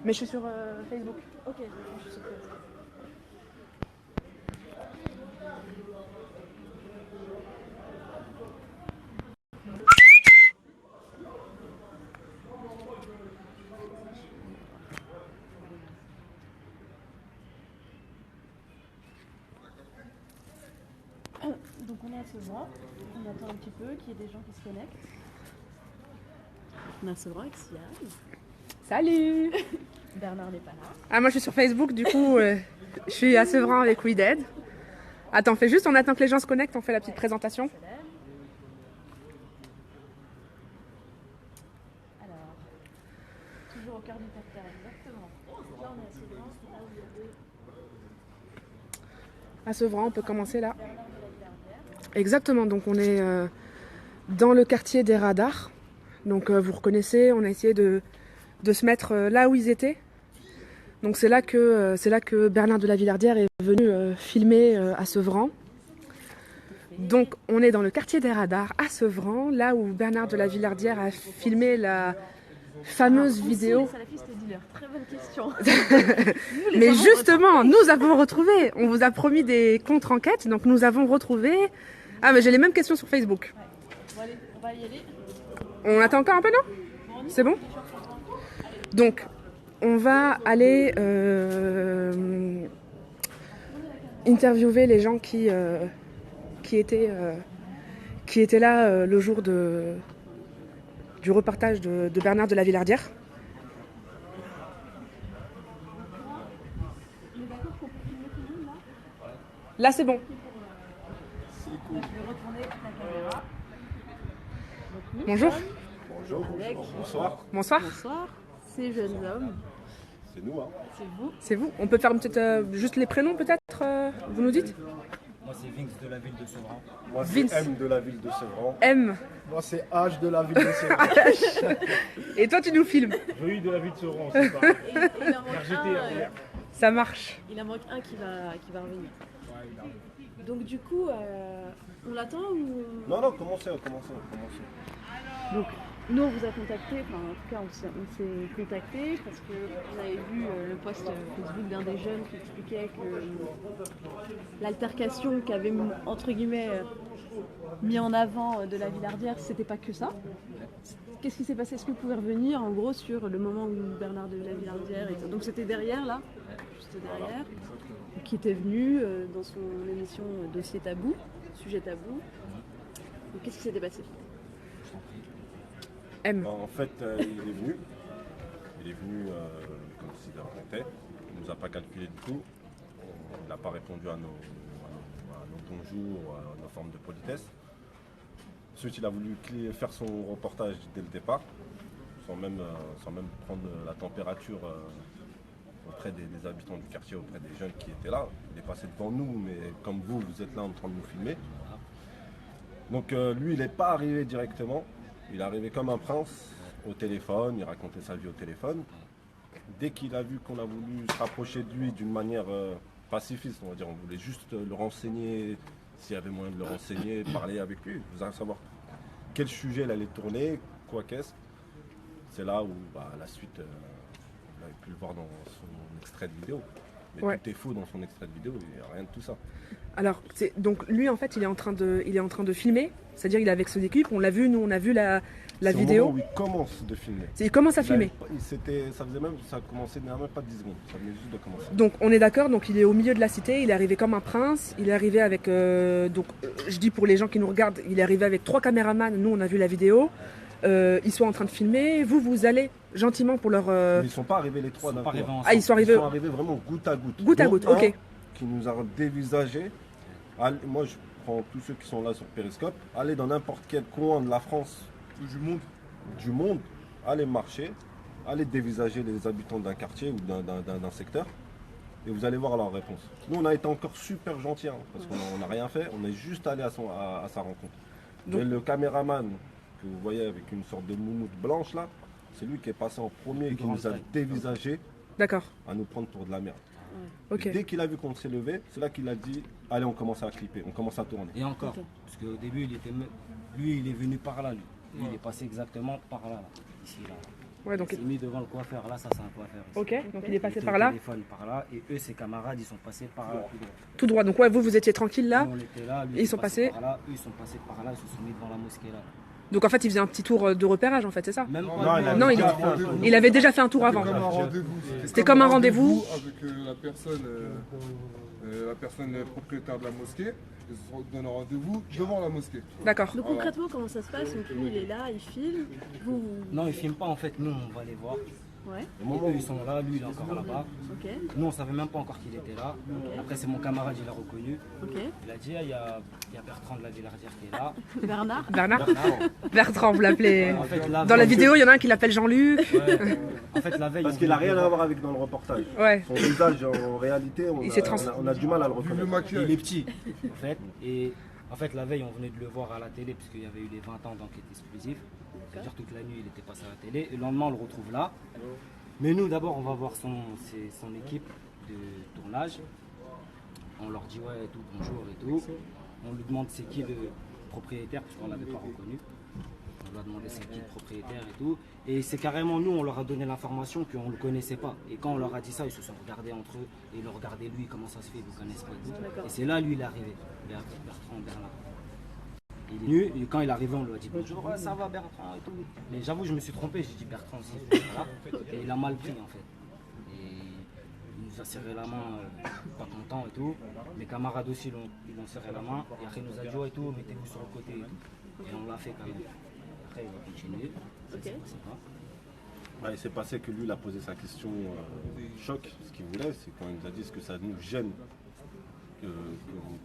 Mais je suis sur Facebook. Ok, je suis sur Facebook. Donc on est à Sevran, on attend un petit peu qu'il y ait des gens qui se connectent. On a Sevran avec Siane. Salut. Bernard n'est pas là. Ah, moi je suis sur Facebook, du coup je suis à Sevran avec We Dead. Attends, fais juste, on attend que les gens se connectent, on fait la petite présentation. Alors, toujours au cœur du terre, exactement. Là on est à Sevran, là où il y avait À Sevran, on peut commencer là. Bernard de la Villardière. Exactement, donc on est dans le quartier des radars. Donc vous reconnaissez, on a essayé de se mettre là où ils étaient. Donc c'est là que Bernard de la Villardière est venu filmer à Sevran. Donc on est dans le quartier des radars à Sevran, là où Bernard de la Villardière a filmé la fameuse vidéo. Les salafistes et dealers, très bonne question. Mais justement, nous avons retrouvé, on vous a promis des contre-enquêtes, donc nous avons retrouvé... Ah mais j'ai les mêmes questions sur Facebook. Ouais. Bon allez, on va y aller. On attend encore un peu, non? C'est bon? Donc, on va aller interviewer les gens qui étaient là le jour du reportage de Bernard de la Villardière. Là, c'est bon. Je vais retourner la caméra. Bonjour. Bonjour, Avec- bonsoir. Bonsoir. Bonsoir, ces jeunes hommes, C'est nous, hein. c'est vous. C'est vous. On peut faire une petite, juste les prénoms peut-être vous nous dites? Moi, c'est Vince de la ville de Sevran. Moi, c'est Vince. M de la ville de Sevran. M. Moi, c'est H de la ville de Sevran. Et toi, tu nous filmes. Rue de la ville de Sevran, c'est pareil. Et il en manque RGT, un, RGR. Ça marche. il en manque un qui va revenir. Donc du coup, on l'attend ou... Non, non, commencez. Donc nous on vous a contacté, enfin en tout cas on s'est contacté parce qu'on avait vu le post Facebook d'un des jeunes qui expliquait que l'altercation qu'avait entre guillemets mis en avant de la Villardière, c'était pas que ça. Qu'est-ce qui s'est passé? Est-ce que vous pouvez revenir en gros sur le moment où Bernard de la Villardière était... Donc c'était derrière là, juste derrière, qui était venu dans son émission Dossier tabou, sujet tabou. Donc qu'est-ce qui s'était passé? M. En fait, il est venu. Comme s'il était. Il nous a pas calculé du tout. Il n'a pas répondu à nos bonjours, à nos formes de politesse. Ensuite, il a voulu faire son reportage dès le départ, sans même prendre la température auprès des habitants du quartier, auprès des jeunes qui étaient là. Il est passé devant nous, mais comme vous êtes là en train de nous filmer. Donc lui, il n'est pas arrivé directement. Il est arrivé comme un prince au téléphone, il racontait sa vie au téléphone. Dès qu'il a vu qu'on a voulu se rapprocher de lui d'une manière pacifiste, on va dire, on voulait juste le renseigner, s'il y avait moyen de le renseigner, parler avec lui, vous allez savoir quel sujet il allait tourner, quoi qu'est-ce. C'est là où la suite, vous avez pu le voir dans son extrait de vidéo. Mais Ouais. tout est faux dans son extrait de vidéo, il n'y a rien de tout ça. Alors, donc lui en fait, il est en train de filmer. C'est-à-dire, il est avec son équipe. On l'a vu, nous, on a vu la C'est au vidéo. moment où il commence de filmer. Il commence à filmer. Ça a commencé même pas 10 secondes, ça venait juste de commencer. Donc on est d'accord, donc il est au milieu de la cité, il est arrivé comme un prince, il est arrivé avec, je dis pour les gens qui nous regardent, il est arrivé avec 3 caméramans, nous on a vu la vidéo, ils sont en train de filmer, vous allez gentiment pour leur... Mais ils ne sont pas arrivés les trois Ils sont d'un pas coup. arrivés Hein. Ah, ils sont arrivés... Ils sont arrivés vraiment goutte à goutte. Goutte à Dont goutte, un ok. Qui nous a dévisagé. Moi je prends tous ceux qui sont là sur Periscope, allez dans n'importe quel coin de la France, du monde, allez marcher, allez dévisager les habitants d'un quartier ou d'un secteur. Et vous allez voir leur réponse. Nous, on a été encore super gentils, hein, parce qu'on n'a rien fait, on est juste allé à sa rencontre. Donc- Mais le caméraman que vous voyez avec une sorte de moumoute blanche là, c'est lui qui est passé en premier et qui nous a dévisagé D'accord, à nous prendre pour de la merde. ok. Et dès qu'il a vu qu'on s'est levé, c'est là qu'il a dit allez, on commence à clipper, on commence à tourner. Et encore, Ok. parce qu'au début, lui, il est venu par là, lui. Lui, il est passé exactement par là, ici, là. Ouais, donc... Il s'est mis devant le coiffeur, là, ça c'est un coiffeur. Ici. Ok, donc il est passé était par au là, téléphone par là, et eux, ses camarades, ils sont passés par là, tout droit. tout droit. Donc ouais, vous étiez tranquille là. Nous, on était là, lui, Et ils il sont est passé passés par là, eux, ils sont passés par là, ils se sont mis devant la mosquée là. Donc en fait, il faisait un petit tour de repérage en fait, c'est ça? Même Non, pas, il a Non, déjà fait un tour. il avait déjà fait un tour avant. C'était comme un rendez-vous. C'était comme un rendez-vous. Avec la personne propriétaire de la mosquée. Ils se donnent rendez-vous devant la mosquée. D'accord. Donc concrètement, comment ça se passe? Donc lui, il est là, il filme. Vous... Non, ils filment pas en fait, nous, on va les voir. Ouais, Eux, ils sont là, lui, il est encore là-bas. ok, Nous, on savait même pas encore qu'il était là. Après, c'est mon camarade, il l'a reconnu. ok. Il a dit, ah, il y a Bertrand de la Villardière qui est là. Bernard? Bernard? Bernard. Bertrand, vous l'appelez. En fait, Dans la vidéo, il y en a un qui l'appelle Jean-Luc. Ouais. En fait, la veille, Parce on qu'il n'a voulait rien le à voir. voir avec dans le reportage. Ouais. Son visage, en réalité, Il s'est on a du mal à le Vu le reconnaître. maquillage. Il est petit, en fait. Et en fait, la veille, on venait de le voir à la télé, puisqu'il y avait eu les 20 ans d'enquête exclusive. C'est-à-dire toute la nuit, il était passé à la télé. Et le lendemain, on le retrouve là. Mais nous, d'abord, on va voir son équipe de tournage. On leur dit, ouais, et tout, bonjour et tout. On lui demande c'est qui le propriétaire, parce qu'on ne l'avait pas reconnu. On lui a demandé c'est qui le propriétaire et tout. Et c'est carrément nous, on leur a donné l'information qu'on ne le connaissait pas. Et quand on leur a dit ça, ils se sont regardés entre eux. Et ils ont regardé lui, comment ça se fait, ils ne connaissent pas. D'accord. Et c'est là, lui, il est arrivé. Bertrand Bernard. Il est venu, et quand il est arrivé, on lui a dit bonjour, ouais, ça va Bertrand et tout. Mais j'avoue, je me suis trompé, j'ai dit Bertrand aussi. Voilà. Et il a mal pris en fait. Et il nous a serré la main, pas content et tout. Mes camarades aussi, ils l'ont serré la main. Et après, il nous a dit, ouais, et tout, mettez-vous sur le côté et tout. Et on l'a fait quand même. Après, il va continuer. Ça Ok. s'est passé pas. Ouais, il s'est passé que lui, il a posé sa question choc. Ce qu'il voulait, c'est quand il nous a dit ce que ça nous gêne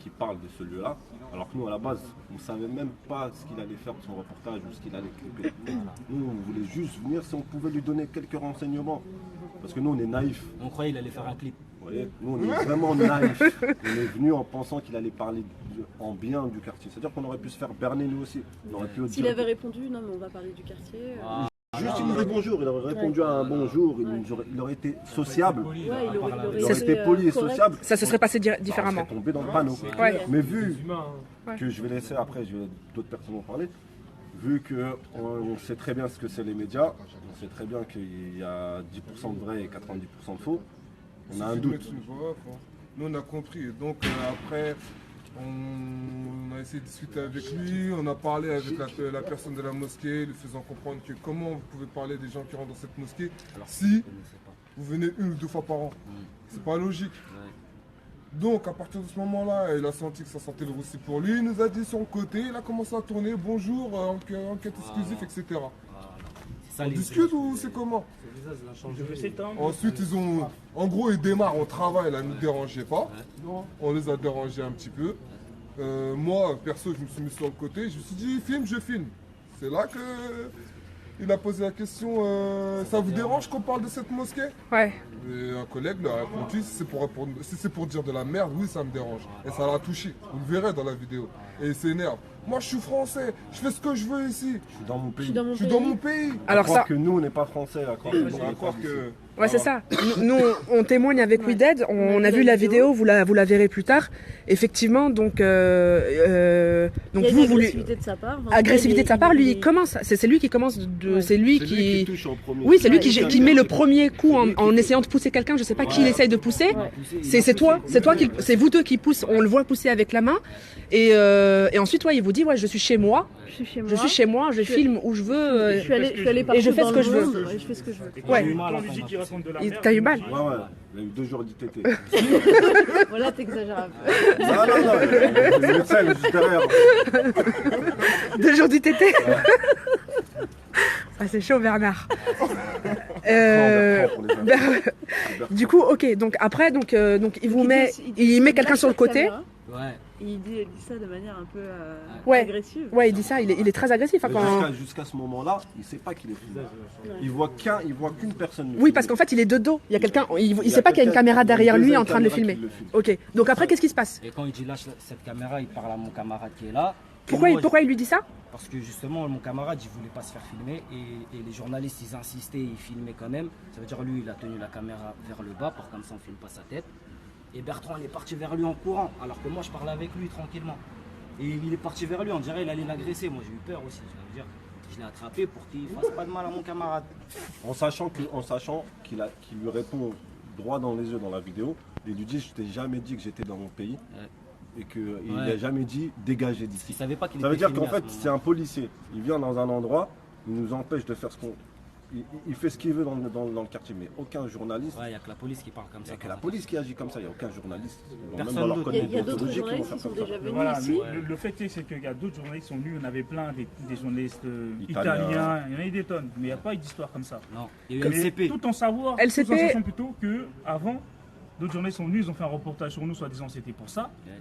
qu'il parle de ce lieu-là. Alors que nous, à la base, on ne savait même pas ce qu'il allait faire de son reportage ou ce qu'il allait clipper. Nous, on voulait juste venir si on pouvait lui donner quelques renseignements. Parce que nous, on est naïfs. On croyait qu'il allait faire un clip. Vous voyez, nous, on est vraiment naïfs. On est venu en pensant qu'il allait parler en bien du quartier. C'est-à-dire qu'on aurait pu se faire berner nous aussi. On aurait pu S'il dire- avait répondu, non mais on va parler du quartier. Ah, Juste, il nous dit bonjour, il aurait répondu à un bonjour, il aurait été sociable, Ouais, il il aurait aurait été poli et correct. sociable. Ça se serait passé On différemment. serait tombé dans le panneau. Ouais. Mais vu Ouais. que je vais laisser après, je vais d'autres personnes en parler, vu qu'on sait très bien ce que c'est les médias, on sait très bien qu'il y a 10% de vrai et 90% de faux, on a un doute. Nous, on a compris. Donc, après, on a essayé de discuter avec lui. On a parlé avec la personne de la mosquée, lui faisant comprendre que comment vous pouvez parler des gens qui rentrent dans cette mosquée si je ne sais pas. vous venez 1 ou 2 fois par an. C'est pas logique. Ouais. Donc, à partir de ce moment-là, il a senti que ça sentait le roussi pour lui. Il nous a dit son côté. Il a commencé à tourner. Bonjour, enquête exclusive, etc. Voilà. C'est ça, On les discute ou c'est comment? Ensuite, ils ont. En gros, ils démarrent, on travaille, là, ne nous dérangez pas. On les a dérangés un petit peu. Moi, perso, je me suis mis sur le côté. Je me suis dit, filme, je filme. C'est là que. Il a posé la question, ça vous dérange qu'on parle de cette mosquée? Ouais. Et un collègue lui a répondu, si c'est pour dire de la merde, oui, ça me dérange. Et ça l'a touché, vous le verrez dans la vidéo. Et il s'énerve. Moi, je suis français, je fais ce que je veux ici. Je suis dans mon Je pays. suis dans mon Je suis pays. dans mon pays. Alors croire ça, que nous, on n'est pas français, à croire que nous, on À est croire pas que. d'ici. ouais, c'est ça. Nous, on témoigne avec We Dead. On a vu la vidéo. Vous la verrez plus tard. Effectivement, donc Il y a une vous lui agressivité de sa part. Enfin, agressivité de sa part, lui, il il- commence. C'est lui qui commence de. Ouais. C'est lui C'est lui qui. qui touche en premier. Oui, c'est lui Ouais, qui met le premier coup en essayant de pousser quelqu'un. Je sais pas qui il essaye de pousser. C'est toi, c'est vous deux qui poussez. On le voit pousser avec la main. Et ensuite, ouais, il vous dit, ouais, je suis chez moi. Je suis chez moi. Je suis chez moi. Je filme où je veux. Je suis allé partout et je fais dans ce que le je veux. monde, et je fais ce que je veux. Ouais. Quand lui dit qu'il raconte de la merde. T'as eu mal. Ouais, ouais, il a eu 2 jours d'ITT. Voilà, t'exagères un peu. Ah non, non, le médecin, il est juste derrière. 2 jours d'ITT. Ah, c'est chaud, Bernard. Bertrand, pour les amis. Du coup, ok. Donc après, donc il met quelqu'un sur le côté. Ouais. Il dit ça de manière un peu Ouais. agressive. Ouais, il dit ça. Il est très agressif. Hein, Mais quand... jusqu'à ce moment-là, il ne sait pas qu'il est filmé. Il voit qu'une personne. le Oui, filmer. parce qu'en fait, il est de dos. Il y a quelqu'un. Il y sait a pas qu'il y a une quelqu'un- caméra il y a derrière une lui deuxième en train de le caméra filmer. qui le filme. Ok. Donc après, qu'est-ce qui se passe? Et quand il dit lâche cette caméra, il parle à mon camarade qui est là. Et Pourquoi moi, il lui dit ça? Parce que justement, mon camarade, il voulait pas se faire filmer et les journalistes, ils insistaient, ils filmaient quand même. Ça veut dire, lui, il a tenu la caméra vers le bas pour comme ça, on filme pas sa tête. Et Bertrand, il est parti vers lui en courant, alors que moi, je parlais avec lui tranquillement. Et il est parti vers lui, on dirait qu'il allait l'agresser. Moi, j'ai eu peur aussi. Ça veut dire, Je l'ai attrapé pour qu'il fasse pas de mal à mon camarade. En sachant qu'il lui répond droit dans les yeux dans la vidéo, il lui dit je t'ai jamais dit que j'étais dans mon pays et qu'il n'a jamais dit dégagez d'ici. Il savait pas qu'il Ça veut était dire qu'en filmé à fait ce c'est un policier, il vient dans un endroit, il nous empêche de faire ce qu'on... Il fait ce qu'il veut dans le quartier, mais aucun journaliste... Ouais, il n'y a que la police qui parle comme Il ça. n'y a que la police qui agit comme ça, il n'y a aucun journaliste. Personne Même dans leur d'autre. code Il y a d'autres déontologique, ils vont journalistes faire qui sont comme ça. déjà venus Voilà, ici. le fait c'est qu'il y a d'autres journalistes qui sont venus, on avait plein des journalistes Italiens. italiens, il y en a eu des tonnes, mais il n'y a pas eu d'histoire comme ça. Non, il y a eu Mais LCP. tout en savoir, LCP. tout en sachant plutôt qu'avant, d'autres journalistes sont venus, ils ont fait un reportage sur nous, soi-disant c'était pour ça. Ouais.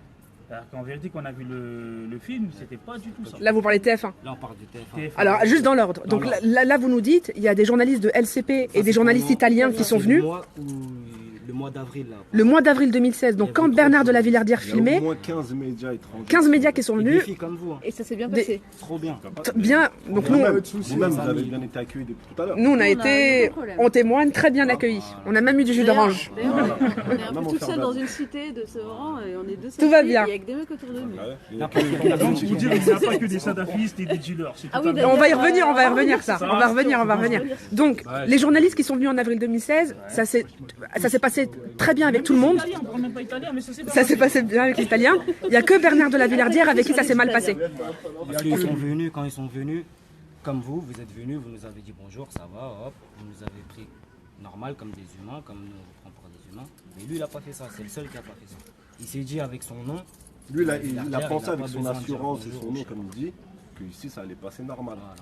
Alors qu'en vérité, quand on a vu le film, c'était pas du tout ça. Là, vous parlez de TF1. Là, on parle du TF1. TF1. Alors, juste dans l'ordre. Donc là, vous nous dites, il y a des journalistes de LCP et des journalistes italiens qui sont venus Le mois d'avril, là. le mois d'avril 2016. Donc, Il y quand avait Bernard trop de la Villardière Il y a au filmait, moins 15 médias étrangers. 15 médias qui sont Des venus, filles comme vous, hein. Et ça s'est bien Des- passé. Trop bien. bien. Donc, nous, Vous-même, soucis, vous avez bien été accueillis depuis tout à l'heure. nous, on a On a été, aucun problème. on témoigne, très bien accueillis. On a même eu du jus d'orange. D'ailleurs, on est un Même peu en tout faire seul belle. dans une cité de Sevran et on est deux Tout va seuls bien. filles, et avec des mecs autour de nous. Donc, pour dire qu'il n'y a pas que des salafistes et des dealers. c'est Ah totalement- oui, d'ailleurs, On va y revenir, on va y revenir, ça. Ça On va revenir. Donc, les journalistes qui sont venus en avril 2016, ça s'est passé très bien avec tout le monde. Italien, on parle même pas italien, mais ça s'est Ça s'est passé bien avec l'Italien. Il n'y a que Bernard de la Villardière avec qui ça s'est mal passé. Parce qu'ils sont venus, quand ils sont venus, comme vous êtes venus, vous nous avez dit bonjour, ça va, hop, vous nous avez pris normal comme des humains, comme nous on vous prend pour des humains. Mais lui, il n'a pas fait ça, c'est le seul qui n'a pas fait ça. Il s'est dit avec son nom. Lui, il a pensé pas avec son besoin de dire assurance et bonjour son aux nom, gens. comme il dit, que ici ça allait passer normal. Voilà.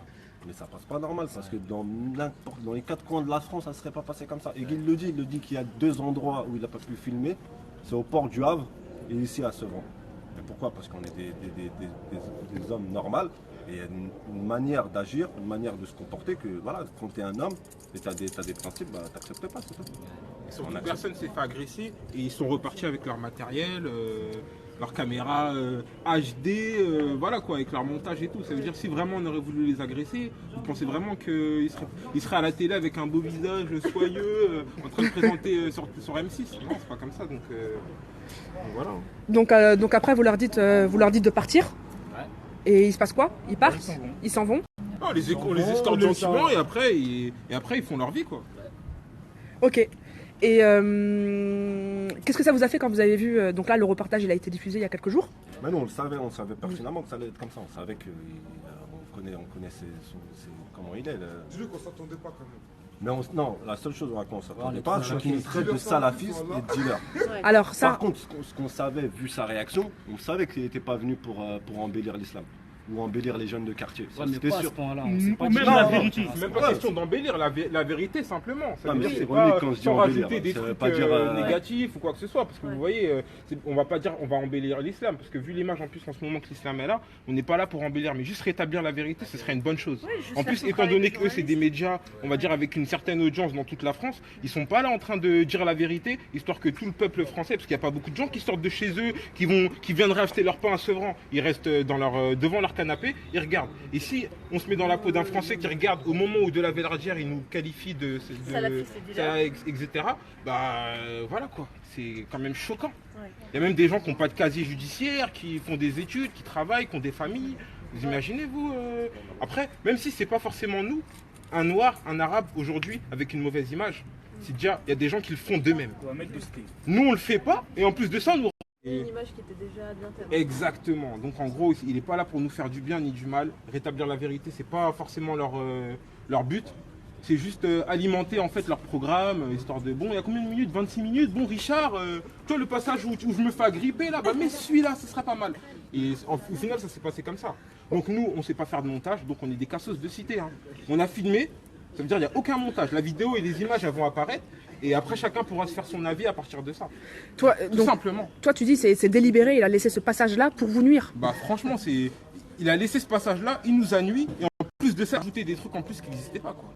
Mais ça passe pas normal parce que dans les quatre coins de la France, ça serait pas passé comme ça. Et il le dit qu'il y a deux endroits où il n'a pas pu filmer, c'est au port du Havre et ici à Sevran. Mais pourquoi? Parce qu'on est des hommes normaux et il y a une manière d'agir, une manière de se comporter que voilà, quand tu es un homme et tu as des principes, bah, t'acceptes pas, c'est tout. Surtout personne s'est fait agresser et ils sont repartis avec leur matériel, leur caméra HD, voilà quoi, avec leur montage et tout. Ça veut dire si vraiment on aurait voulu les agresser, vous pensez vraiment qu'ils seraient à la télé avec un beau visage soyeux, en train de présenter sur M6? Non, c'est pas comme ça, donc voilà. Donc après, vous leur dites de partir. Et il se passe quoi? Ils partent? Ils s'en vont? Non, on les escorte gentiment et après ils font leur vie quoi. Ok. Et qu'est-ce que ça vous a fait quand vous avez vu... donc là, le reportage, il a été diffusé il y a quelques jours. Mais nous, on savait pertinemment que ça allait être comme ça. On savait qu'on connaît comment il est. Dis-le qu'on s'attendait pas quand même. Mais non, la seule chose à quoi on s'attendait est pas, trop c'est qu'il nous traite de salafistes et de dealers. Alors ça, Par contre, ce qu'on savait, vu sa réaction, on savait qu'il n'était pas venu pour embellir l'islam ou embellir les jeunes de quartier. Ça, Ouais, mais c'était pas à ce sûr. point-là. On s'est pas Ou dit. même Non, la non, vérité. C'est même pas question d'embellir, la vérité simplement. Ça Ah, veut mais dire c'est c'est ironique pas quand je dis sans embellir, rajouter des ça veut trucs pas dire, négatifs ou quoi que ce soit. Parce que vous voyez, on va pas dire on va embellir l'islam. Parce que vu l'image en plus en ce moment que l'islam est là, on n'est pas là pour embellir. Mais juste rétablir la vérité, ce serait une bonne chose. En plus, étant donné qu'eux c'est des médias, on va dire avec une certaine audience dans toute la France, ils sont pas là en train de dire la vérité, histoire que tout le peuple français, parce qu'il n'y a pas beaucoup de gens qui sortent de chez eux, qui viendraient acheter leur pain à Sevran, ils restent devant leur canapé, ils regardent. Et si on se met dans la peau d'un Français qui regarde au moment où de la Villardière il nous qualifie de etc. Bah voilà quoi, c'est quand même choquant. Il y a même des gens qui n'ont pas de casier judiciaire, qui font des études, qui travaillent, qui ont des familles. Vous imaginez vous Après, même si c'est pas forcément nous, un noir, un arabe aujourd'hui avec une mauvaise image, c'est déjà il y a des gens qui le font d'eux-mêmes. On va mettre de cité. Nous on le fait pas et en plus de ça nous. Une image qui était déjà bien terminée. Exactement. Donc en gros, il n'est pas là pour nous faire du bien ni du mal. Rétablir la vérité, c'est pas forcément leur but. C'est juste alimenter en fait leur programme, histoire de bon, il y a combien de minutes? 26 minutes. Bon Richard, toi le passage où je me fais agripper là, bah mais celui-là, ce sera pas mal. Et au final, ça s'est passé comme ça. Donc nous, on sait pas faire de montage, donc on est des cassos de cité. Hein. On a filmé, ça veut dire il n'y a aucun montage. La vidéo et les images elles vont apparaître. Et après, chacun pourra se faire son avis à partir de ça. toi, Tout simplement. toi tu dis c'est délibéré, il a laissé ce passage-là pour vous nuire. Bah franchement, il a laissé ce passage-là, il nous a nuit, et en plus de ça, ajouté des trucs en plus qui n'existaient pas quoi.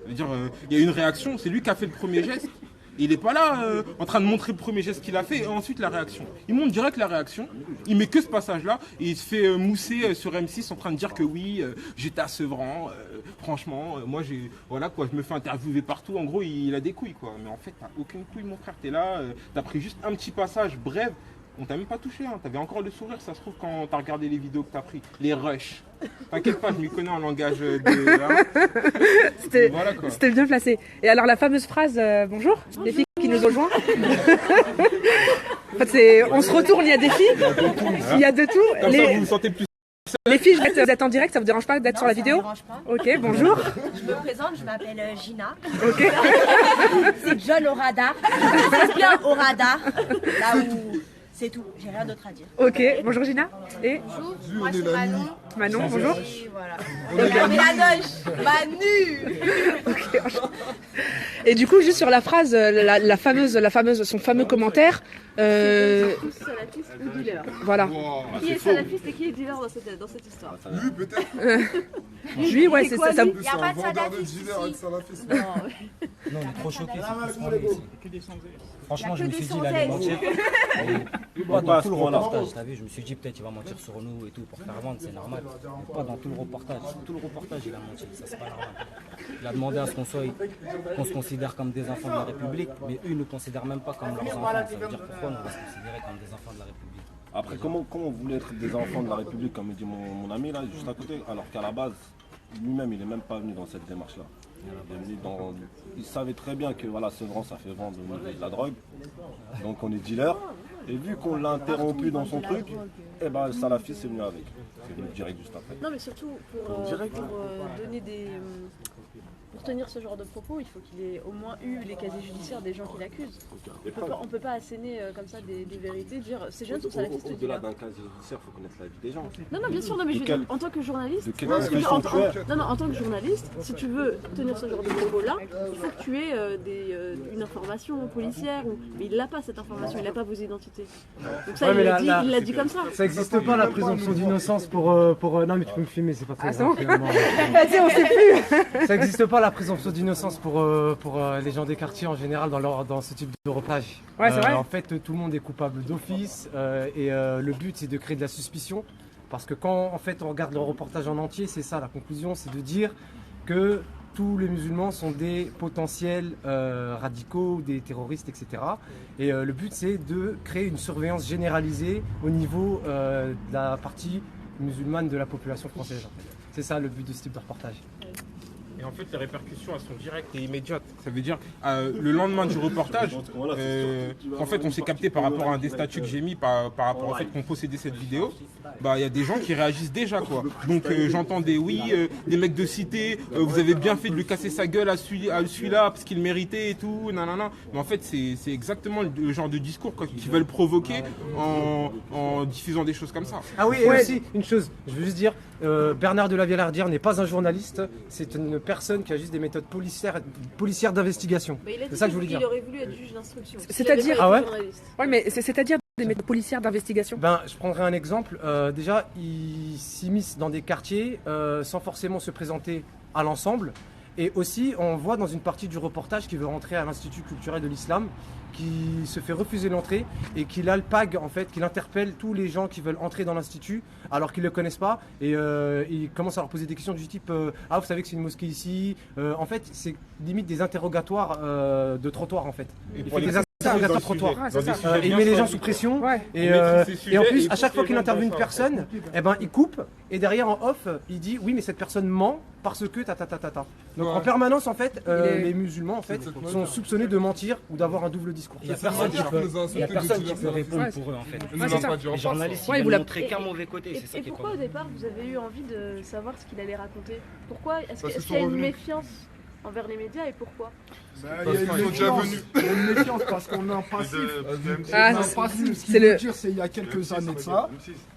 Ça veut dire, il y a eu une réaction, c'est lui qui a fait le premier geste. Et il n'est pas là en train de montrer le premier geste qu'il a fait et ensuite la réaction. Il montre direct la réaction, il met que ce passage-là et il se fait mousser sur M6 en train de dire que oui, j'étais à Sevran, franchement, moi voilà quoi, je me fais interviewer partout, en gros il a des couilles quoi. Mais en fait t'as aucune couille mon frère, t'es là, t'as pris juste un petit passage bref On t'a même pas touché, hein. T'avais encore le sourire, ça se trouve, quand t'as regardé les vidéos que t'as pris. Les rushs. T'inquiète pas, je m'y connais en langage de... C'était Voilà, quoi. c'était bien placé. Et alors la fameuse phrase bonjour, les filles qui nous ont joints. En fait, on se retourne, il y a des filles, il y a de tout. Comme ça, vous vous sentez plus... Les filles, vous êtes en direct, ça vous dérange pas d'être sur la vidéo? Ça me dérange pas. Ok, bonjour. Je me présente, je m'appelle Gina. Ok. C'est John au radar. C'est bien au radar. Là où c'est tout, j'ai rien d'autre à dire. Ok, bonjour Gina. Et Bonjour, Vu, moi on c'est est la Manon. nuit. Manon, bonjour. Et voilà. Mais la noche, Manu. Et du coup, juste sur la phrase, la fameuse, son fameux commentaire. Tous salafistes ou dealers. Voilà. Wow. Qui est salafiste et qui est dealer dans cette histoire? Lui, peut-être. Lui, ouais, c'est quoi, ça. lui Plus Y a un pas de vendeur de salafiste dealer ici. avec salafisme. Non, on est trop choqués. Franchement, je me suis dit, il allait mentir. Pas dans tout le reportage, t'as vu, je me suis dit peut-être il va mentir sur nous et tout pour faire vendre, c'est normal. Mais pas dans tout le reportage. Tout le reportage, il a menti, ça c'est pas normal. Il a demandé à ce qu'on se considère comme des enfants de la République, mais eux ils ne nous considèrent même pas comme leurs enfants. Ça veut dire pourquoi on va se considérer comme des enfants de la République. Après, comment on voulait être des enfants de la République, comme me dit mon ami là, juste à côté, alors qu'à la base, lui-même, il n'est même pas venu dans cette démarche-là. Il savait très bien que voilà, Sevran, ça fait vendre au niveau de la drogue, donc on est dealer. Et vu qu'on l'a interrompu dans son truc, et ben salafiste est venu avec. C'est venu direct juste après. Non, mais surtout pour donner des. Pour tenir ce genre de propos, il faut qu'il ait au moins eu les casiers judiciaires des gens qui l'accusent. On peut pas asséner comme ça des vérités, dire ces jeunes sont salafistes ou Au-delà dealers. d'un casier judiciaire, il faut connaître la vie des gens. Non, bien sûr, non, mais je veux dire, en tant que journaliste, de quelle non, mais discussion tu es en tant que journaliste, si tu veux tenir ce genre de propos-là, il faut que tu aies une information policière, mais il n'a pas cette information, il n'a pas vos identités. Donc ça, Ouais, mais il l'a dit comme ça. Ça n'existe pas la présomption d'innocence pour. Non, mais tu peux me filmer, c'est pas très Ah, c'est grave. bon finalement. Vas-y, on sait plus. Ça n'existe pas la présomption d'innocence pour les gens des quartiers en général dans ce type de reportage. Ouais, c'est vrai. En fait, tout le monde est coupable d'office et le but c'est de créer de la suspicion. Parce que quand en fait on regarde le reportage en entier, c'est ça la conclusion, c'est de dire que tous les musulmans sont des potentiels radicaux, des terroristes, etc. Et le but c'est de créer une surveillance généralisée au niveau de la partie musulmane de la population française. En fait. C'est ça le but de ce type de reportage. Et en fait, les répercussions, elles sont directes et immédiates. Ça veut dire, le lendemain du reportage, en fait, on s'est capté par rapport à un des statuts que j'ai mis, par rapport au fait qu'on possédait cette vidéo. Bah, il y a des gens qui réagissent déjà, quoi. Donc, j'entends des des mecs de cité, vous avez bien fait de lui casser sa gueule à celui-là parce qu'il méritait et tout, nanana. Mais en fait, c'est exactement le genre de discours qu'ils veulent provoquer en diffusant des choses comme ça. Ah oui, et aussi, une chose, je veux juste dire, Bernard de la Villardière n'est pas un journaliste, c'est une personne qui a juste des méthodes policières d'investigation. C'est ça que je voulais dire. Il aurait voulu être juge d'instruction. C'est-à-dire, ah ouais Ouais, mais c'est-à-dire des méthodes policières d'investigation. Ben, je prendrai un exemple. Déjà, ils s'immiscent dans des quartiers sans forcément se présenter à l'ensemble. Et aussi, on voit dans une partie du reportage qu'il veut rentrer à l'Institut culturel de l'islam, qui se fait refuser l'entrée et qu'il alpague, en fait, qu'il interpelle tous les gens qui veulent entrer dans l'Institut alors qu'ils ne le connaissent pas. Et il commence à leur poser des questions du type ah, vous savez que c'est une mosquée ici. En fait, c'est limite des interrogatoires de trottoir, en fait. Il fait des interrogatoires trottoir. Il met les gens sous pression. Ouais. Et en plus, à chaque fois qu'il interviewe une personne, eh ben, il coupe et derrière en off, il dit oui, mais cette personne ment parce que ta. Donc en permanence, en fait, les musulmans en fait sont soupçonnés de mentir ou d'avoir un double discours. Il n'y a personne qui peut répondre pour eux en fait. Les journalistes, ils veulent montrer qu'un mauvais côté. Et pourquoi au départ vous avez eu envie de savoir ce qu'il allait raconter? Pourquoi? Est-ce qu'il y a une méfiance envers les médias et pourquoi? Ils sont déjà venus. Il y a une méfiance parce qu'on a un passif. Ce qu'il veut dire, c'est il y a quelques années de ça,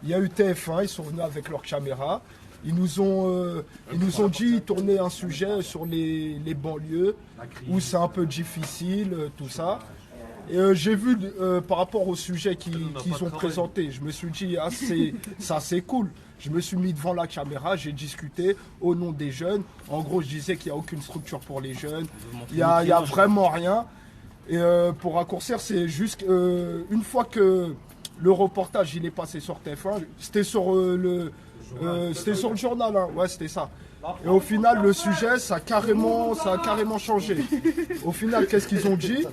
il y a eu TF1, ils sont venus avec leur caméra. Ils nous ont dit tourner un sujet sur les banlieues où c'est un peu difficile, tout ça. Et j'ai vu par rapport au sujet qu'ils ont présenté, je me suis dit ah, ça c'est cool. Je me suis mis devant la caméra, j'ai discuté au nom des jeunes. En gros, je disais qu'il n'y a aucune structure pour les jeunes, il n'y a vraiment rien. Et pour raccourcir, c'est juste une fois que le reportage il est passé sur TF1, c'était sur le journal, hein. Ouais, c'était ça. Et au final, le sujet, ça a carrément changé. Au final, qu'est-ce qu'ils ont dit?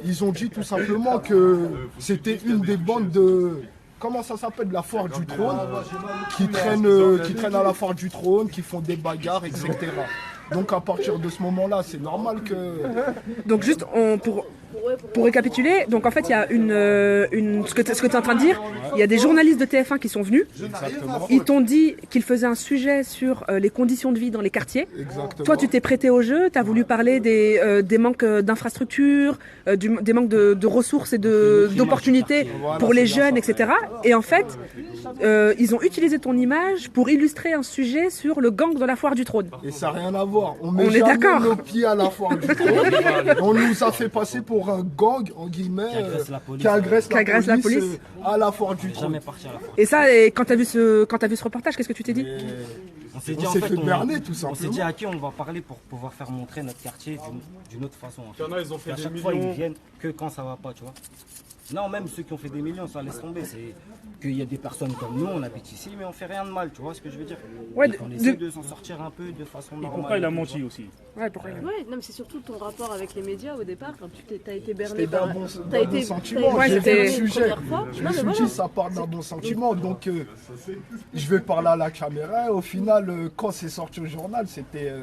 Ils ont dit tout simplement que c'était une des bandes de... Comment ça s'appelle? De la foire du trône, qui traînent à la foire du trône, qui font des bagarres, etc. Donc à partir de ce moment-là, c'est normal que... Donc juste, pour récapituler, donc en fait il y a ce que tu es en train de dire, il y a des journalistes de TF1 qui sont venus, ils t'ont dit qu'ils faisaient un sujet sur les conditions de vie dans les quartiers. Exactement. Toi tu t'es prêté au jeu, tu as voulu parler des manques d'infrastructures, des manques de ressources et d'opportunités pour les jeunes, etc. Et en fait, ils ont utilisé ton image pour illustrer un sujet sur le gang de la foire du trône. Et ça n'a rien à voir, on met jamais nos pieds à la foire du trône, on nous a fait passer pour un gang, en guillemets, qui agresse la police à la foire du trône. Et ça, quand tu as vu ce reportage, qu'est-ce que tu t'es dit? On s'est dit, fait berner, tout simplement. On s'est dit à qui on va parler pour pouvoir faire montrer notre quartier d'une autre façon. En fait. Il y en a, ils ont fait à chaque fois, ils viennent que quand ça va pas, tu vois. Non, même ceux qui ont fait des millions, ça laisse tomber. C'est qu'il y a des personnes comme nous, on habite ici, mais on fait rien de mal, tu vois ce que je veux dire. Ouais, on essaie de s'en sortir un peu de façon normale. Pourquoi il a menti aussi? Ouais, pourquoi il a menti? Ouais, non, mais c'est surtout ton rapport avec les médias au départ, quand tu t'as été berné C'était par... d'un bon été sentiment, ouais, j'ai c'était fait le sujet. Je Je me suis dit, ça part d'un bon sentiment, donc je vais parler à la caméra. Au final, quand c'est sorti au journal, c'était...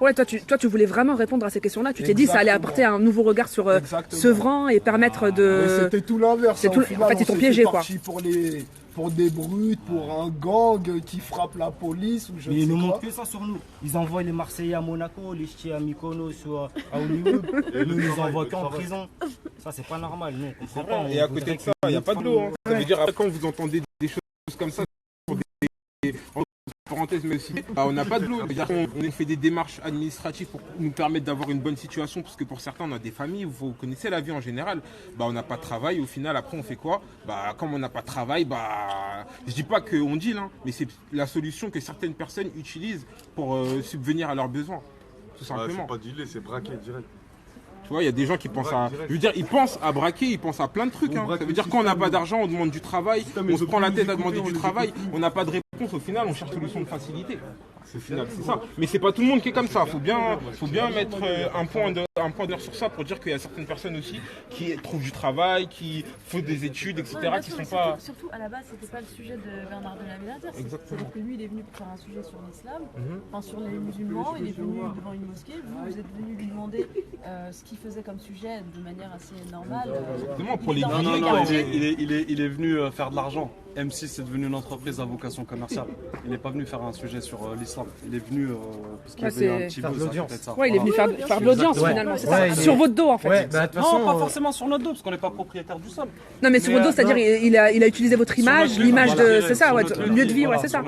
Ouais, toi, tu voulais vraiment répondre à ces questions-là. Tu t'es dit, ça allait apporter un nouveau regard sur Sevran et permettre de... Mais c'était tout l'inverse. En fait, ils t'ont piégé, quoi. Pour des brutes, pour un gang qui frappe la police ou je Mais sais ils nous quoi. montrent que ça sur nous. Ils envoient les Marseillais à Monaco, les Ch'tis à Mykonos ou à Hollywood. Et nous, ils nous envoient qu'en prison. Ça, c'est pas normal. Nous, on comprend pas. Et à côté de ça, il n'y a pas de l'eau. Hein. Ça veut dire, après, quand vous entendez des choses comme ça, en parenthèse, mais aussi, on n'a pas de l'eau. C'est-à-dire qu'on fait des démarches administratives pour nous permettre d'avoir une bonne situation, parce que pour certains, on a des familles, vous connaissez la vie en général. On n'a pas de travail, au final, après, on fait quoi? Comme on n'a pas de travail, je dis pas qu'on deal, hein, mais c'est la solution que certaines personnes utilisent pour subvenir à leurs besoins, tout simplement. C'est pas dealer, c'est braquer direct. Tu vois, il y a des gens qui pensent à... Je veux dire, ils pensent à braquer, ils pensent à plein de trucs. Hein. Ça veut dire quand on n'a pas d'argent, on demande du travail, on se prend la tête à demander du travail, on n'a pas de réponse, au final, on cherche solution de facilité. C'est ça. Mais c'est pas tout le monde qui est comme ça. Faut bien mettre un point d'heure sur ça pour dire qu'il y a certaines personnes aussi qui trouvent du travail, qui font des études, etc. Ouais, qui sont pas... Surtout, à la base, c'était pas le sujet de Bernard de la Villardière. C'est-à-dire que lui, il est venu pour faire un sujet sur l'islam, enfin sur les musulmans. Il est venu devant une mosquée. Vous êtes venu lui demander ce qu'il faisait comme sujet de manière assez normale. Exactement, pour les Non, il est venu faire de l'argent. M6 est devenu une entreprise à vocation commerciale. Il n'est pas venu faire un sujet sur l'islam. Il est venu parce qu'il y avait un petit buzz à côté de ça. Ouais, il est venu faire de l'audience finalement, c'est ça. Sur votre dos en fait. Ouais, non, pas forcément sur notre dos, parce qu'on n'est pas propriétaire du sol. Non, mais sur votre dos, c'est-à-dire il a utilisé votre image, l'image de, c'est ça, ouais, lieu de vie, ouais, c'est ça.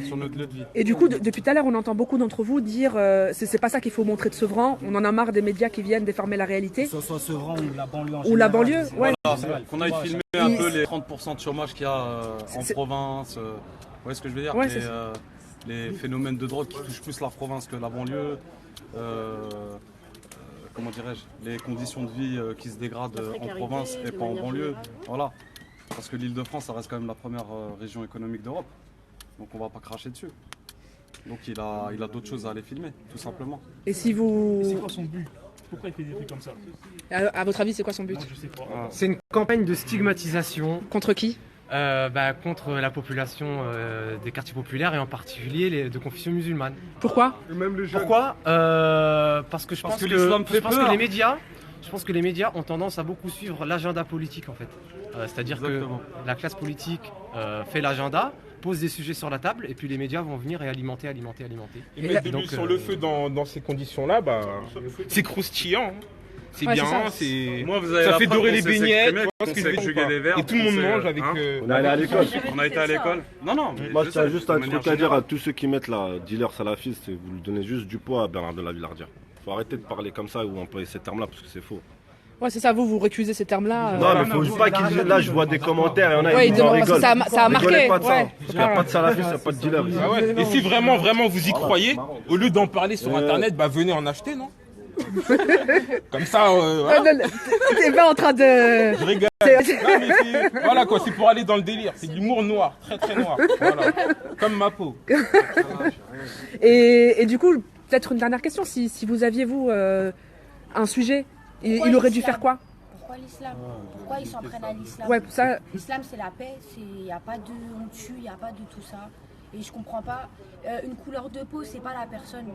Sur notre lieu de vie. Et du coup, depuis tout à l'heure, on entend beaucoup d'entre vous dire, c'est pas ça qu'il faut montrer de Sevran. On en a marre des médias qui viennent déformer la réalité. Que ce soit Sevran ou la banlieue en Ou la général, banlieue, ouais. Voilà, qu'on aille filmer un peu les 30% de chômage qu'il y a en province. Vous voyez ce que je veux dire? Ouais, les phénomènes de drogue qui touchent plus la province que la banlieue. Comment dirais-je? Les conditions de vie qui se dégradent en province et pas en banlieue. Voilà. Parce que l'Île-de-France, ça reste quand même la première région économique d'Europe. Donc on va pas cracher dessus. Donc il a d'autres choses à aller filmer, tout simplement. Et si vous... C'est quoi son but? Pourquoi il fait des trucs comme ça? À votre avis, c'est quoi son but? Moi, je sais pas. C'est une campagne de stigmatisation. Contre qui? Contre la population des quartiers populaires et en particulier de confession musulmane. Pourquoi? Pourquoi? Parce que je pense que les médias ont tendance à beaucoup suivre l'agenda politique en fait. C'est-à-dire que la classe politique fait l'agenda, pose des sujets sur la table et puis les médias vont venir et alimenter. Et mettre de l'huile sur le feu dans ces conditions-là, c'est croustillant. C'est bien, ça fait dorer les beignets, et tout le monde mange avec... On est allé à l'école. On a été à l'école. Non, mais moi, j'ai juste un truc à dire à tous ceux qui mettent là, dealer salafiste, vous lui donnez juste du poids à Bernard de la Villardière. Faut arrêter de parler comme ça ou employer ces termes-là parce que c'est faux. Ouais, c'est ça, vous récusez ces termes-là. Non, mais faut pas qu'ils... Là, je vois des commentaires et on a... Ouais, ils rigolent. Ça a marqué. Pas de ça. Parce qu'il n'y a pas de salafiste, il n'y a pas de dealer. Et si vraiment vous y croyez, au lieu d'en parler sur Internet, venez en acheter, non? Comme ça, voilà. T'es pas en train de... Je rigole. Non, mais voilà quoi, c'est pour aller dans le délire. C'est de l'humour noir, très très noir. Voilà. Comme ma peau. Et du coup, peut-être une dernière question. Si vous aviez, vous, un sujet, il aurait dû faire quoi? Pourquoi l'islam? Pourquoi ils s'en prennent à l'islam? Ouais, ça... L'islam, c'est la paix. Il n'y a pas de on tue, il n'y a pas de tout ça. Et je comprends pas. Une couleur de peau, c'est pas la personne.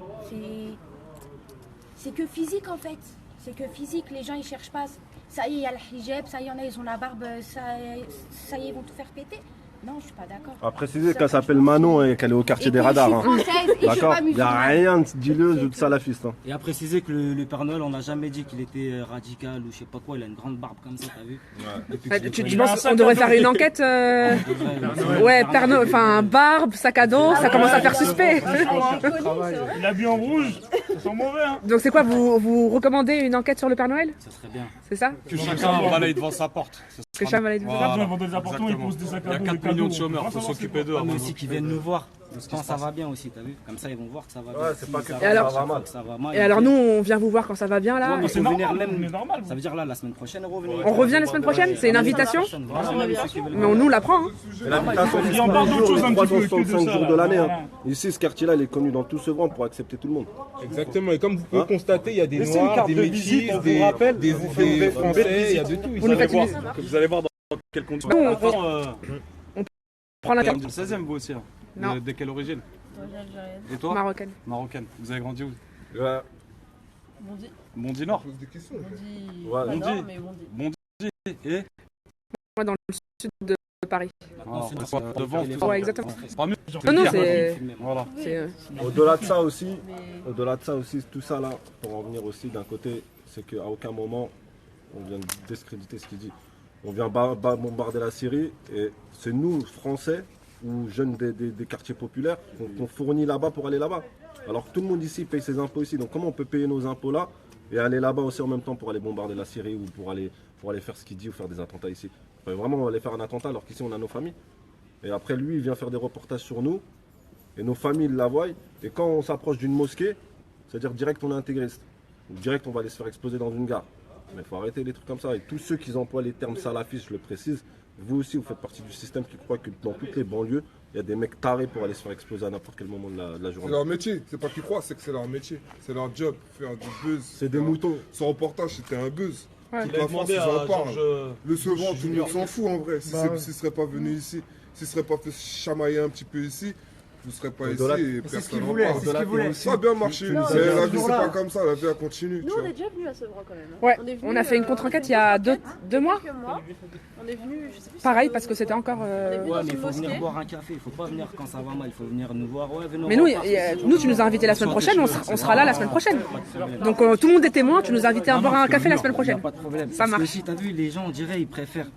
C'est que physique en fait. C'est que physique. Les gens ils cherchent pas. Ça y est, il y a le hijab. Ça y est, ils ont la barbe. Ça y est, ils vont tout faire péter. Non, je suis pas d'accord. À préciser qu'elle s'appelle Manon et qu'elle est au quartier des radars. Hein. D'accord. Il n'y a rien de dileuse ou de salafiste. Hein. Et à préciser que le Père Noël, on n'a jamais dit qu'il était radical ou je sais pas quoi. Il a une grande barbe comme ça, t'as vu? Ouais. Tu penses qu'on devrait faire une enquête Ouais, Père Noël, enfin barbe, sac à dos, ça commence à faire suspect. Il a bu en rouge, ça sent mauvais. Hein. Donc c'est quoi, vous recommandez une enquête sur le Père Noël? Ça serait bien. C'est ça? Que chacun balaye devant sa porte. Que chacun balaye devant sa porte. Ils vont dans des appartements, ils posent des sacs à dos. Il y a 4 millions de chômeurs, il faut s'occuper d'eux. Mais aussi qu'ils viennent nous voir quand ça va bien aussi, t'as vu? Comme ça ils vont voir que ça va bien. Ouais, c'est pas que ça va mal. Et alors nous on vient vous voir quand ça va bien là. Ouais, c'est normal, même. Ça veut dire là la semaine prochaine revenir. On revient la semaine prochaine? C'est une invitation? Mais on nous la prend. Hein. L'invitation, c'est 365 jours de l'année. Hein. Ici, ce quartier-là, il est connu dans tout Sevran pour accepter tout le monde. Exactement. Et comme vous pouvez constater, il y a des noirs, des métis, des français, il y a de tout. Vous allez voir dans quelles conditions. On prend la carte. Du 16e, vous aussi. Non. De quelle origine? Et toi? Marocaine. Marocaine. Vous avez grandi où? Bondy. Bondy Nord. Bondy. Et Moi dans le sud de Paris. Devant. Ouais, exactement. Pas mieux. Non, c'est... Voilà. Au-delà de ça aussi, tout ça là, pour en venir aussi d'un côté, c'est qu'à aucun moment on vient discréditer ce qu'il dit. On vient bombarder la Syrie et c'est nous, Français ou jeunes des quartiers populaires, qu'on fournit là-bas pour aller là-bas. Alors que tout le monde ici paye ses impôts ici. Donc comment on peut payer nos impôts là et aller là-bas aussi en même temps pour aller bombarder la Syrie ou pour aller faire ce qu'il dit ou faire des attentats ici? Enfin, vraiment on va aller faire un attentat alors qu'ici on a nos familles. Et après lui il vient faire des reportages sur nous et nos familles la voient. Et quand on s'approche d'une mosquée, c'est-à-dire direct on est intégriste. Direct on va aller se faire exploser dans une gare. Mais il faut arrêter les trucs comme ça. Et tous ceux qui emploient les termes salafistes, je le précise, vous aussi vous faites partie du système qui croit que dans toutes les banlieues, il y a des mecs tarés pour aller se faire exploser à n'importe quel moment de la journée. C'est leur métier, c'est pas qu'ils croient, c'est que c'est leur métier. C'est leur job, faire du buzz. C'est des moutons. Son reportage c'était un buzz. Ouais. Toute la France ils en parlent. Le Sevran, tout le monde s'en fout en vrai. S'il ne serait pas venu ici, s'il ne serait pas fait chamailler un petit peu ici, vous ne serez pas ici et personne n'en parle. Ça a bien marché. La vie, c'est pas comme ça, la vie, elle continue. Nous, on est déjà venus à Sevran quand même. Ouais, on a fait une contre-enquête il y a deux mois. On est venus, je sais plus. Pareil, parce que c'était encore. Ouais, mais il faut venir boire un café, il faut pas venir quand ça va mal, il faut venir nous voir. Ouais, mais nous, tu nous as invités la semaine prochaine, on sera là la semaine prochaine. Donc tout le monde est témoin, tu nous as invités à boire un café la semaine prochaine. Pas de problème. Ça marche. Parce que si tu as vu, les gens, on dirait, ils préfèrent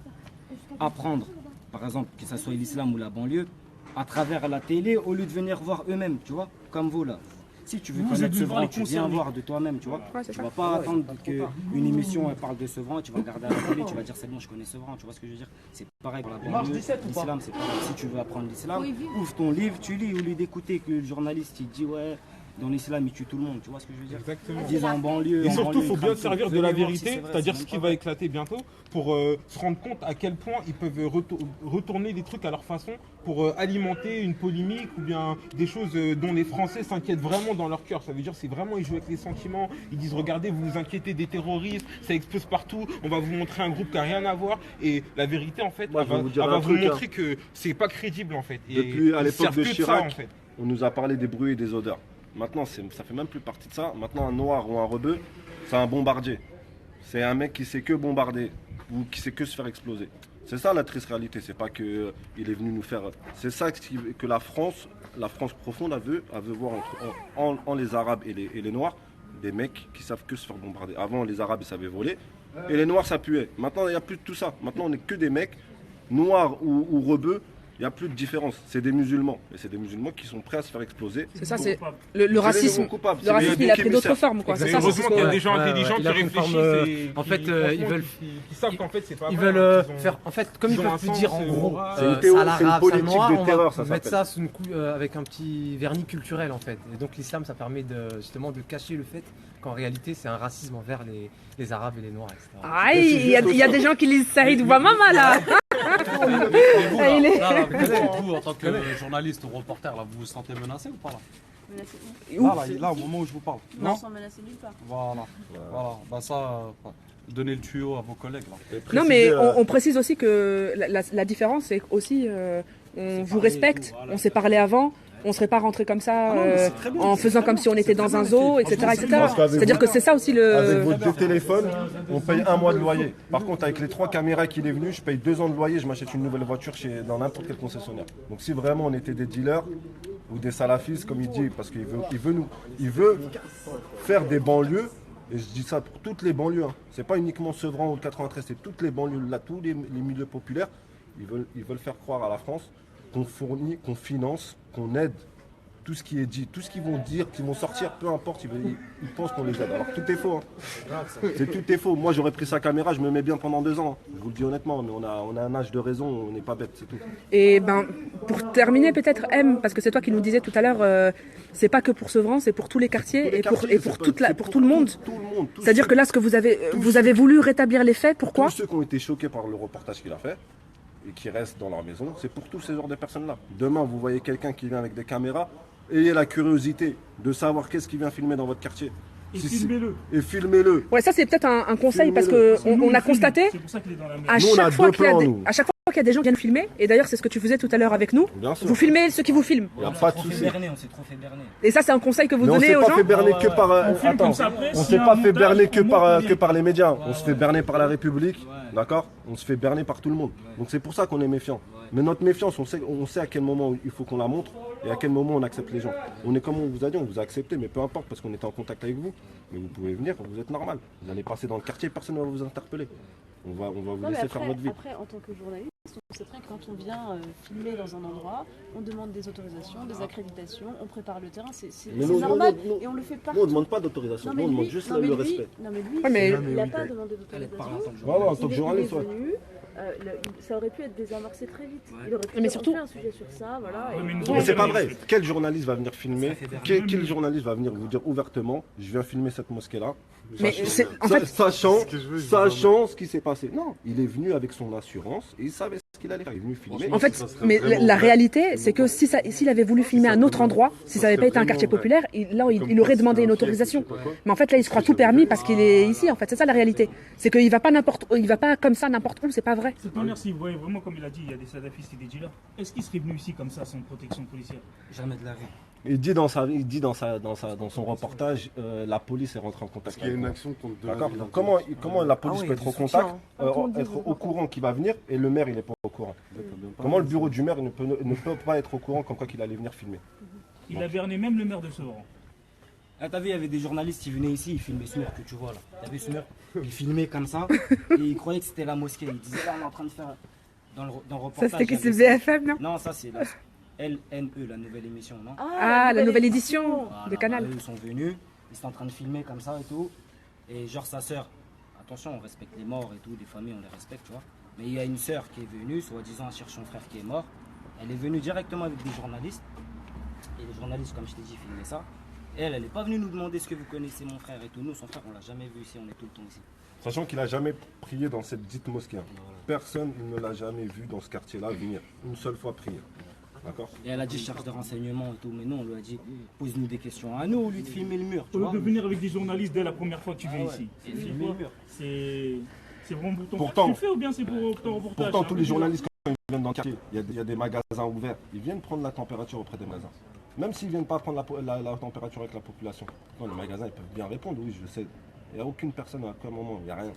apprendre, par exemple, que ce soit l'islam ou la banlieue, à travers la télé au lieu de venir voir eux-mêmes, tu vois, comme vous là. Si tu veux connaître Sevran, tu viens voir de toi-même, tu vois. Ouais, tu vas pas attendre qu'une émission elle parle de Sevran et tu vas regarder à la télé, tu vas dire c'est bon, je connais Sevran, tu vois ce que je veux dire. C'est pareil pour la banlieue, l'islam, c'est pareil. Si tu veux apprendre l'islam, ouvre ton livre, tu lis, au lieu d'écouter que le journaliste il dit ouais, dans l'islam il tue tout le monde, tu vois ce que je veux dire. Exactement. Ils disent en banlieue. Et surtout, il faut bien se servir de la vérité, c'est-à-dire ce qui va éclater bientôt, pour se rendre compte à quel point ils peuvent retourner des trucs à leur façon pour alimenter une polémique ou bien des choses dont les Français s'inquiètent vraiment dans leur cœur. Ça veut dire c'est vraiment ils jouent avec les sentiments, ils disent regardez vous vous inquiétez des terroristes, ça explose partout, on va vous montrer un groupe qui n'a rien à voir et la vérité en fait elle va vous montrer que c'est pas crédible en fait. Et depuis à l'époque de Chirac, en fait. On nous a parlé des bruits et des odeurs. Maintenant, ça fait même plus partie de ça. Maintenant, un noir ou un rebeu, c'est un bombardier. C'est un mec qui sait que bombarder ou qui sait que se faire exploser. C'est ça la triste réalité. C'est pas qu'il est venu nous faire. C'est ça que la France profonde, elle veut voir en les Arabes et les Noirs, des mecs qui savent que se faire bombarder. Avant, les Arabes ils savaient voler et les Noirs ça puait. Maintenant, il n'y a plus de tout ça. Maintenant, on n'est que des mecs noirs ou rebeux Il n'y a plus de différence. C'est des musulmans. Et c'est des musulmans qui sont prêts à se faire exploser. C'est ça, c'est le racisme. Le racisme, il a pris d'autres formes, quoi. C'est ça. Heureusement qu'il y a des gens intelligents qui réfléchissent. En fait, ils veulent. Qui savent qu'en fait, c'est pas. Ils veulent faire. En fait, comme ils peuvent plus dire en gros. C'est une politique de terreur, ça mettre ça sous une coupe avec un petit vernis culturel, en fait. Et donc l'islam, ça permet justement de cacher le fait qu'en réalité, c'est un racisme envers les Arabes et les Noirs, etc. Ah, il y a des gens qui lisent Saïd Ouamama, là. Vous, en tant que journaliste ou reporter, là, vous vous sentez menacé ou pas là? Là, au moment où je vous parle. Non, sans menacer nulle part. Voilà. Bah ça, donnez le tuyau à vos collègues là. Non, mais on précise aussi que la différence, c'est aussi on vous respecte, on s'est parlé avant. On ne serait pas rentré comme ça en faisant comme si on était dans un zoo, etc. C'est-à-dire que c'est ça aussi le... Avec vos 2 téléphones, on paye 1 mois de loyer. Par contre, avec les 3 caméras qu'il est venu, je paye 2 ans de loyer, je m'achète une nouvelle voiture dans n'importe quel concessionnaire. Donc si vraiment on était des dealers ou des salafistes, comme il dit, parce qu'il veut faire des banlieues, et je dis ça pour toutes les banlieues, hein. C'est pas uniquement Sevran ou le 93, c'est toutes les banlieues, là, tous les milieux populaires, ils veulent faire croire à la France qu'on fournit, qu'on finance, qu'on aide tout ce qui est dit, tout ce qu'ils vont dire, qu'ils vont sortir, peu importe, ils pensent qu'on les aide. Alors tout est faux. Hein. Tout est faux. Moi j'aurais pris sa caméra, je me mets bien pendant 2 ans. Hein. Je vous le dis honnêtement, mais on a un âge de raison, on n'est pas bête, c'est tout. Et ben pour terminer peut-être M, parce que c'est toi qui nous disais tout à l'heure, c'est pas que pour Sevran, c'est pour tous les quartiers et pour tout le monde. C'est-à-dire que là, ce que vous avez voulu rétablir les faits, pourquoi? Tous ceux qui ont été choqués par le reportage qu'il a fait et qui restent dans leur maison, c'est pour tous ces genres de personnes-là. Demain, vous voyez quelqu'un qui vient avec des caméras, ayez la curiosité de savoir qu'est-ce qu'il vient filmer dans votre quartier. Et filmez-le. Ouais, ça c'est peut-être un conseil parce qu'on a constaté à chaque fois qu'il y a des gens qui viennent filmer, et d'ailleurs c'est ce que tu faisais tout à l'heure avec nous, vous filmez ceux qui vous filment. Il n'y a pas de souci. On s'est trop fait berner. Et ça c'est un conseil que vous donnez aux gens. On ne s'est pas fait berner que par... on s'est pas fait berner que par les médias. On se fait berner par la République, d'accord? On se fait berner par tout le monde. Donc c'est pour ça qu'on est méfiant. Mais notre méfiance, on sait à quel moment il faut qu'on la montre et à quel moment on accepte les gens. On est comme on vous a dit, on vous a accepté, mais peu importe parce qu'on était en contact avec vous. Mais vous pouvez venir, vous êtes normal. Vous allez passer dans le quartier, personne ne va vous interpeller. On va vous laisser faire votre vie. Après, en tant que journaliste, c'est vrai que quand on vient filmer dans un endroit, on demande des autorisations, des accréditations, on prépare le terrain, c'est normal et on le fait pas. Nous, on ne demande pas d'autorisation, nous, on demande juste le respect. Non, mais lui, il n'a pas demandé d'autorisation. En tant que journaliste, ça aurait pu être désamorcé très vite. Ouais. Il aurait pu faire un sujet sur ça, voilà. Mais c'est pas vrai. Quel journaliste va venir filmer? Quel journaliste va venir vous dire ouvertement, je viens filmer cette mosquée-là, sachant ce qui s'est passé? Non, il est venu avec son assurance et il savait ce qu'il allait faire. Il est venu filmer. En fait, mais la réalité, c'est que s'il avait voulu filmer à un autre endroit, si ça n'avait pas été un quartier populaire, il aurait demandé une autorisation. Mais en fait, là, il se croit tout permis parce qu'il est ici. En fait, c'est ça la réalité. C'est qu'il va pas comme ça n'importe où. C'est pas vrai. Cette manière, si vous voyez vraiment, comme il a dit, il y a des salafistes et des dealers, est-ce qu'il serait venu ici comme ça sans protection policière? Jamais de la vie. Il dit dans son reportage, la police est rentrée en contact. Parce qu'il y a une action contre deux. D'accord. Donc comment la police peut être au contact, être au courant qu'il va venir et le maire il n'est pas au courant? Comment le bureau du maire ne peut pas être au courant comme quoi qu'il allait venir filmer? Il a berné même le maire de Sevran. Ah, t'as vu, il y avait des journalistes qui venaient ici, ils filmaient Smurf que tu vois là. T'as vu Smurf? Ils filmaient comme ça et ils croyaient que c'était la mosquée. Ils disaient là, on est en train de faire dans le reportage. Ça c'était que c'est BFM, non? Non, ça c'est la LNE, la nouvelle émission, non? Ah, la nouvelle édition de Canal. Ils sont venus, ils sont en train de filmer comme ça et tout. Et genre sa sœur, attention, on respecte les morts et tout, des familles on les respecte, tu vois. Mais il y a une sœur qui est venue, soi-disant chercher son frère qui est mort. Elle est venue directement avec des journalistes. Et les journalistes, comme je t'ai dit, filmaient ça. Et elle n'est pas venue nous demander ce que vous connaissez mon frère et tout. Nous, son frère, on l'a jamais vu ici, on est tout le temps ici. Sachant qu'il n'a jamais prié dans cette dite mosquée. Personne ne l'a jamais vu dans ce quartier-là venir. Une seule fois prier. D'accord. Et elle a dit charge de renseignement et tout, mais nous on lui a dit pose-nous des questions à nous au lieu de filmer le mur. Au lieu de venir avec des journalistes dès la première fois que tu viens ici. Et filmer le mur. C'est vraiment pour ton tu le fais ou bien c'est pour ton reportage? Pourtant, tous les journalistes, quand ils viennent dans le quartier, il y a des magasins ouverts, ils viennent prendre la température auprès des magasins. Même s'ils ne viennent pas prendre la température avec la population. Non, les magasins, ils peuvent bien répondre, oui, je sais. Il n'y a aucune personne à quel moment, il n'y a rien.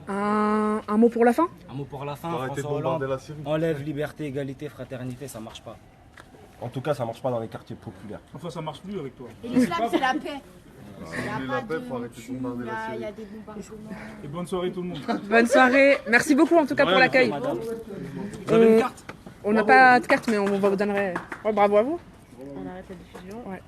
Un mot pour la fin? Un mot pour la fin, François Hollande, enlève liberté, égalité, fraternité, ça marche pas. En tout cas, ça marche pas dans les quartiers populaires. Enfin, ça marche plus avec toi. Et l'islam, c'est la paix. Il y a des bombardements. Et bonne soirée tout le monde. Bonne soirée. Merci beaucoup en tout cas pour l'accueil. Vous avez une carte? On n'a pas de carte, mais on vous donnerait. Ouais, bravo à vous. On arrête la diffusion. Ouais.